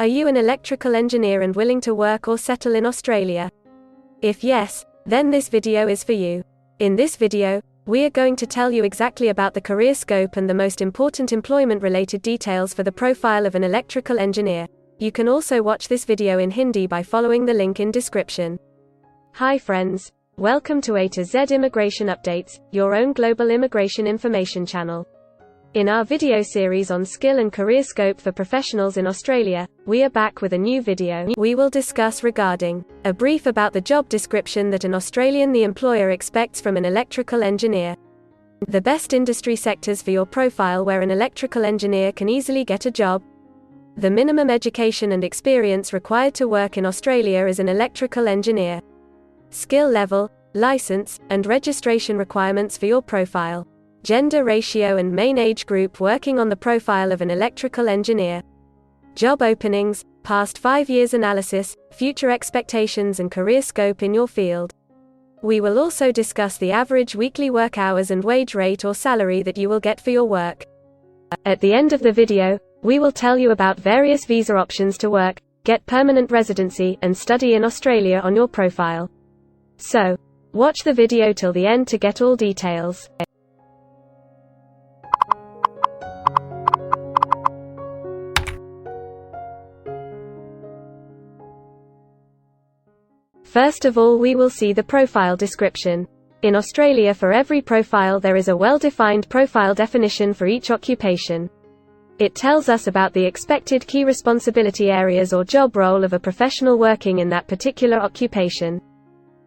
Are you an electrical engineer and willing to work or settle in Australia? If yes, then this video is for you. In this video, we are going to tell you exactly about the career scope and the most important employment-related details for the profile of an electrical engineer. You can also watch this video in Hindi by following the link in description. Hi friends, welcome to A to Z Immigration Updates, your own global immigration information channel. In our video series on skill and career scope for professionals in Australia, we are back with a new video. We will discuss regarding a brief about the job description that an Australian the employer expects from an electrical engineer. The best industry sectors for your profile where an electrical engineer can easily get a job. The minimum education and experience required to work in Australia as an electrical engineer. Skill level, license, and registration requirements for your profile. Gender ratio and main age group working on the profile of an electrical engineer. Job openings, past 5 years analysis, future expectations and career scope in your field. We will also discuss the average weekly work hours and wage rate or salary that you will get for your work. At the end of the video, we will tell you about various visa options to work, get permanent residency, and study in Australia on your profile. So, watch the video till the end to get all details. First of all, we will see the profile description. In Australia, for every profile there is a well-defined profile definition for each occupation. It tells us about the expected key responsibility areas or job role of a professional working in that particular occupation.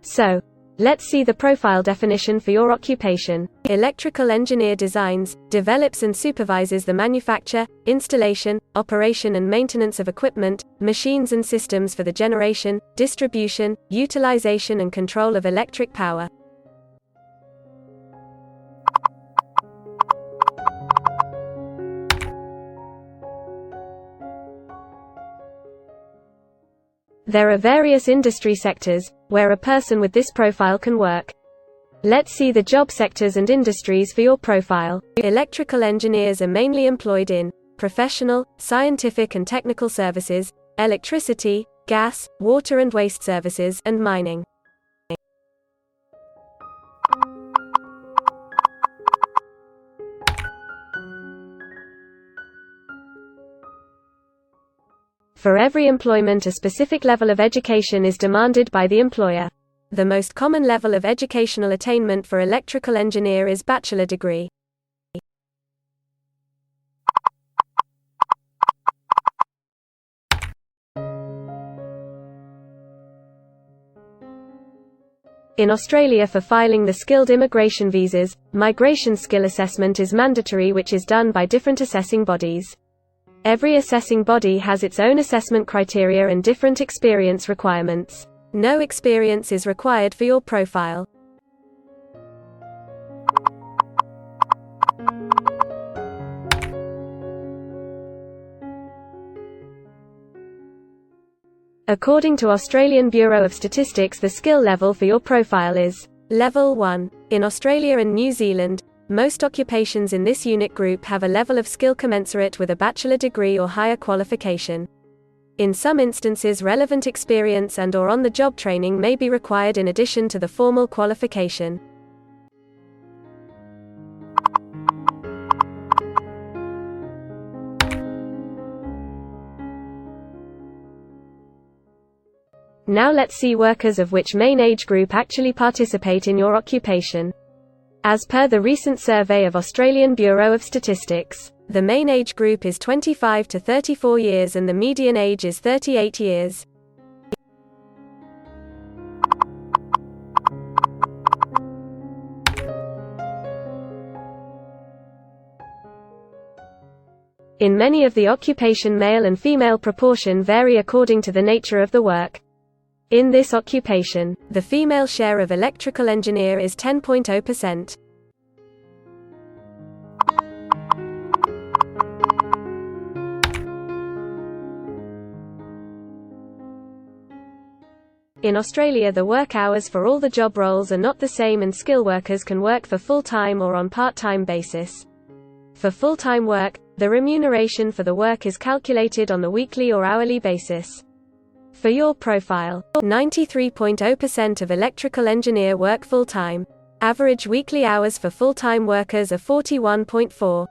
So, let's see the profile definition for your occupation. Electrical engineer designs, develops and supervises the manufacture, installation, operation and maintenance of equipment, machines and systems for the generation, distribution, utilization and control of electric power. There are various industry sectors where a person with this profile can work. Let's see the job sectors and industries for your profile. Electrical engineers are mainly employed in professional, scientific and technical services, electricity, gas, water and waste services, and mining. For every employment, a specific level of education is demanded by the employer. The most common level of educational attainment for electrical engineer is bachelor degree. In Australia, for filing the skilled immigration visas, migration skill assessment is mandatory, which is done by different assessing bodies. Every assessing body has its own assessment criteria and different experience requirements. No experience is required for your profile. According to Australian Bureau of Statistics, the skill level for your profile is Level 1. In Australia and New Zealand, most occupations in this unit group have a level of skill commensurate with a bachelor degree or higher qualification. In some instances, relevant experience and/or on-the-job training may be required in addition to the formal qualification. Now let's see workers of which main age group actually participate in your occupation. As per the recent survey of Australian Bureau of Statistics, the main age group is 25 to 34 years and the median age is 38 years. In many of the occupation, male and female proportion vary according to the nature of the work. In this occupation, the female share of electrical engineer is 10.0%. In Australia, the work hours for all the job roles are not the same and skill workers can work for full-time or on part-time basis. For full-time work, The remuneration for the work is calculated on the weekly or hourly basis. For your profile, 93.0% of electrical engineer work full-time. Average weekly hours for full-time workers are 41.4.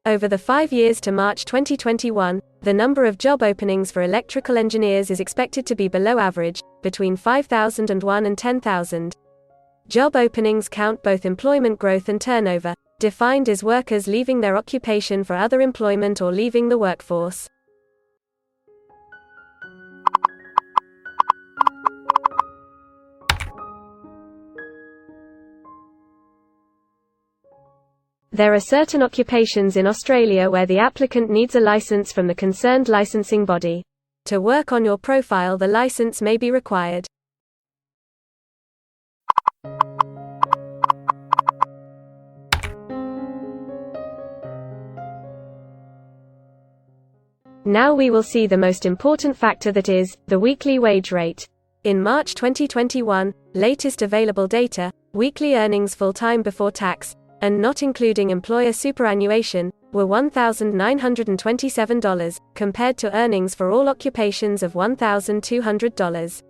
Over the 5 years to March 2021, the number of job openings for electrical engineers is expected to be below average, between 5,001 and 10,000. Job openings count both employment growth and turnover, defined as workers leaving their occupation for other employment or leaving the workforce. There are certain occupations in Australia where the applicant needs a license from the concerned licensing body. To work on your profile, the license may be required. Now we will see the most important factor, that is, the weekly wage rate. In March 2021, latest available data, weekly earnings full-time before tax, and not including employer superannuation, were $1,927, compared to earnings for all occupations of $1,200.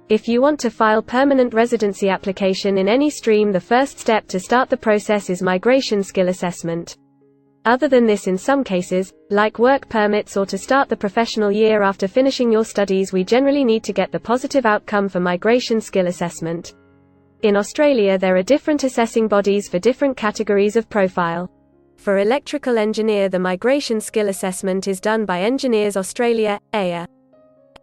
If you want to file permanent residency application in any stream, the first step to start the process is migration skill assessment. Other than this, in some cases, like work permits or to start the professional year after finishing your studies, we generally need to get the positive outcome for migration skill assessment. In Australia, there are different assessing bodies for different categories of profile. For electrical engineer, the migration skill assessment is done by Engineers Australia, AIA.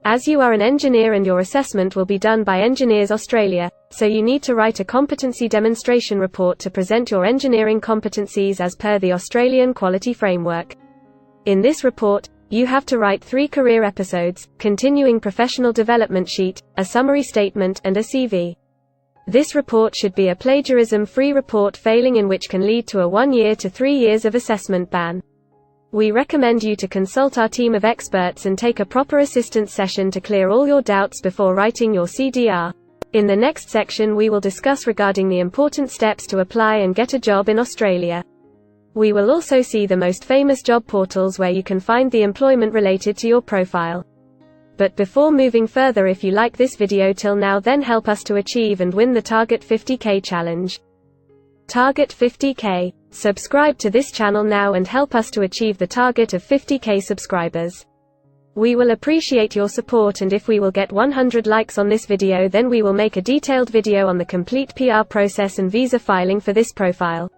As you are an engineer and your assessment will be done by Engineers Australia, so you need to write a competency demonstration report to present your engineering competencies as per the Australian Quality Framework. In this report, you have to write 3 career episodes, continuing professional development sheet, a summary statement, and a CV. This report should be a plagiarism-free report, failing in which can lead to a 1 year to 3 years of assessment ban. We recommend you to consult our team of experts and take a proper assistance session to clear all your doubts before writing your CDR. In the next section, we will discuss regarding the important steps to apply and get a job in Australia. We will also see the most famous job portals where you can find the employment related to your profile. But before moving further, if you like this video till now, then help us to achieve and win the Target 50K challenge. Target 50K. Subscribe to this channel now and help us to achieve the target of 50K subscribers. We will appreciate your support, and if we will get 100 likes on this video, then we will make a detailed video on the complete PR process and visa filing for this profile.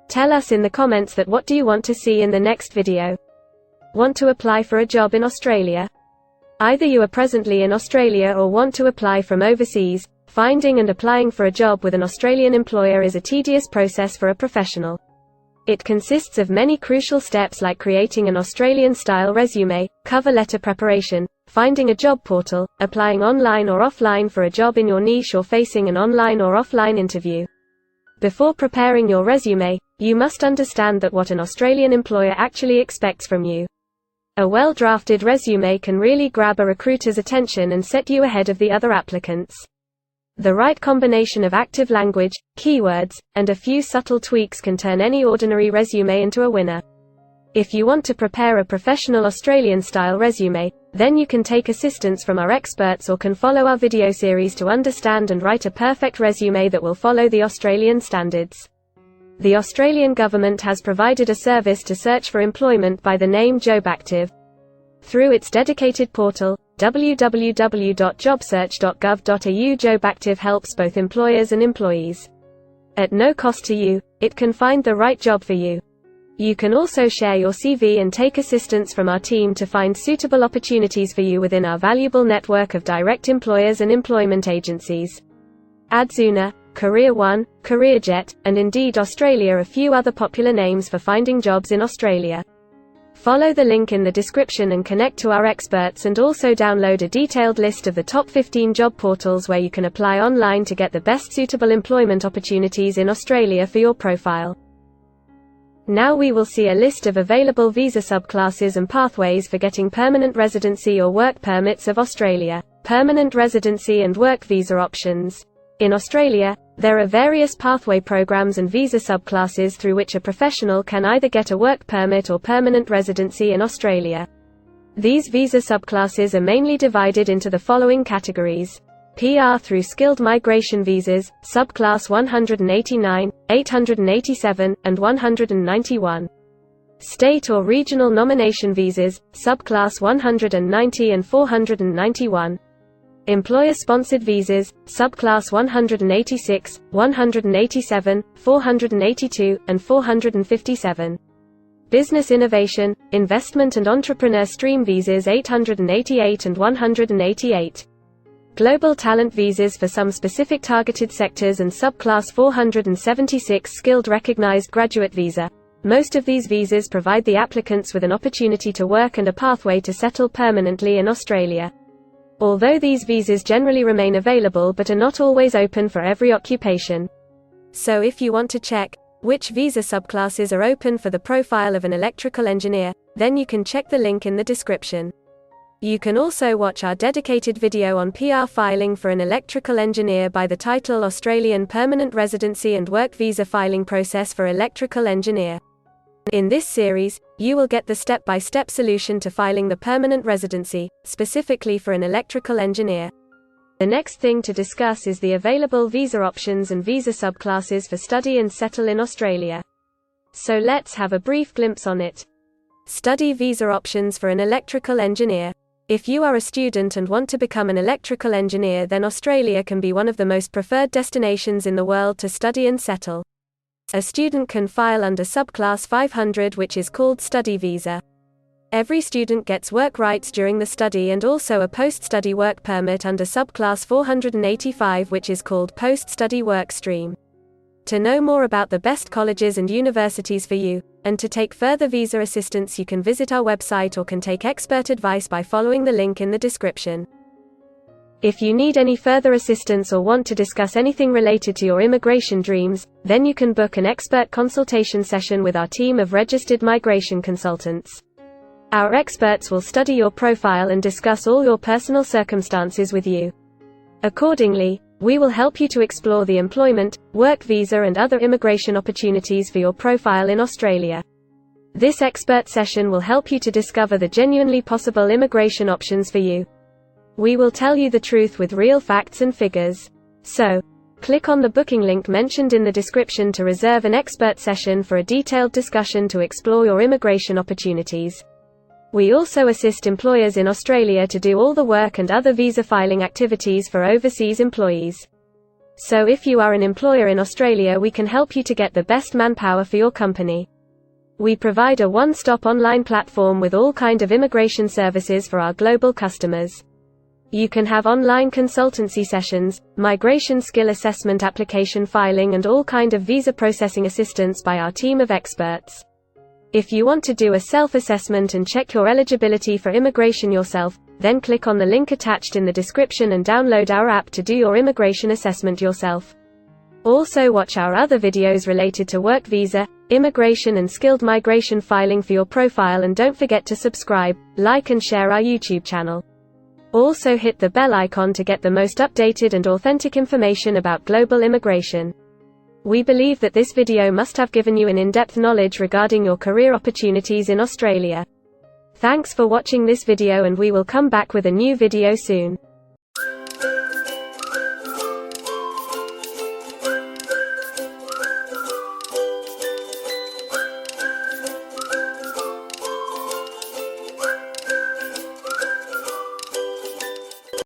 Tell us in the comments that what do you want to see in the next video. Want to apply for a job in Australia? Either you are presently in Australia or want to apply from overseas. Finding and applying for a job with an Australian employer is a tedious process for a professional. It consists of many crucial steps like creating an Australian-style resume, cover letter preparation, finding a job portal, applying online or offline for a job in your niche, or facing an online or offline interview. Before preparing your resume, you must understand that what an Australian employer actually expects from you. A well-drafted resume can really grab a recruiter's attention and set you ahead of the other applicants. The right combination of active language, keywords, and a few subtle tweaks can turn any ordinary resume into a winner. If you want to prepare a professional Australian-style resume, then you can take assistance from our experts or can follow our video series to understand and write a perfect resume that will follow the Australian standards. The Australian government has provided a service to search for employment by the name JobActive. Through its dedicated portal, www.jobsearch.gov.au, JobActive helps both employers and employees. At no cost to you, it can find the right job for you. You can also share your CV and take assistance from our team to find suitable opportunities for you within our valuable network of direct employers and employment agencies. Adzuna, Career One, CareerJet, and Indeed Australia are a few other popular names for finding jobs in Australia. Follow the link in the description and connect to our experts, and also download a detailed list of the top 15 job portals where you can apply online to get the best suitable employment opportunities in Australia for your profile. Now we will see a list of available visa subclasses and pathways for getting permanent residency or work permits of Australia. Permanent residency and work visa options. In Australia, there are various pathway programs and visa subclasses through which a professional can either get a work permit or permanent residency in Australia. These visa subclasses are mainly divided into the following categories: PR through skilled migration visas, subclass 189, 887, and 191. State or regional nomination visas, subclass 190 and 491. Employer-sponsored visas, subclass 186, 187, 482, and 457. Business innovation, investment and entrepreneur stream visas 888 and 188. Global talent visas for some specific targeted sectors and subclass 476 skilled recognized graduate visa. Most of these visas provide the applicants with an opportunity to work and a pathway to settle permanently in Australia. Although these visas generally remain available but are not always open for every occupation. So if you want to check which visa subclasses are open for the profile of an electrical engineer, then you can check the link in the description. You can also watch our dedicated video on PR filing for an electrical engineer by the title Australian Permanent Residency and Work Visa Filing Process for Electrical Engineer. In this series, you will get the step-by-step solution to filing the permanent residency, specifically for an electrical engineer. The next thing to discuss is the available visa options and visa subclasses for study and settle in Australia. So let's have a brief glimpse on it. Study visa options for an electrical engineer. If you are a student and want to become an electrical engineer, then Australia can be one of the most preferred destinations in the world to study and settle. A student can file under subclass 500, which is called study visa. Every student gets work rights during the study and also a post-study work permit under subclass 485, which is called post-study work stream. To know more about the best colleges and universities for you, and to take further visa assistance, you can visit our website or can take expert advice by following the link in the description. If you need any further assistance or want to discuss anything related to your immigration dreams, then you can book an expert consultation session with our team of registered migration consultants. Our experts will study your profile and discuss all your personal circumstances with you. Accordingly, we will help you to explore the employment, work visa and other immigration opportunities for your profile in Australia. This expert session will help you to discover the genuinely possible immigration options for you. We will tell you the truth with real facts and figures. So, click on the booking link mentioned in the description to reserve an expert session for a detailed discussion to explore your immigration opportunities. We also assist employers in Australia to do all the work and other visa filing activities for overseas employees. So if you are an employer in Australia, we can help you to get the best manpower for your company. We provide a one-stop online platform with all kinds of immigration services for our global customers. You can have online consultancy sessions, migration skill assessment, application filing and all kind of visa processing assistance by our team of experts. If you want to do a self-assessment and check your eligibility for immigration yourself, then click on the link attached in the description and download our app to do your immigration assessment yourself. Also watch our other videos related to work visa, immigration and skilled migration filing for your profile, and don't forget to subscribe, like and share our YouTube channel. Also hit the bell icon to get the most updated and authentic information about global immigration. We believe that this video must have given you an in-depth knowledge regarding your career opportunities in Australia. Thanks for watching this video, and we will come back with a new video soon.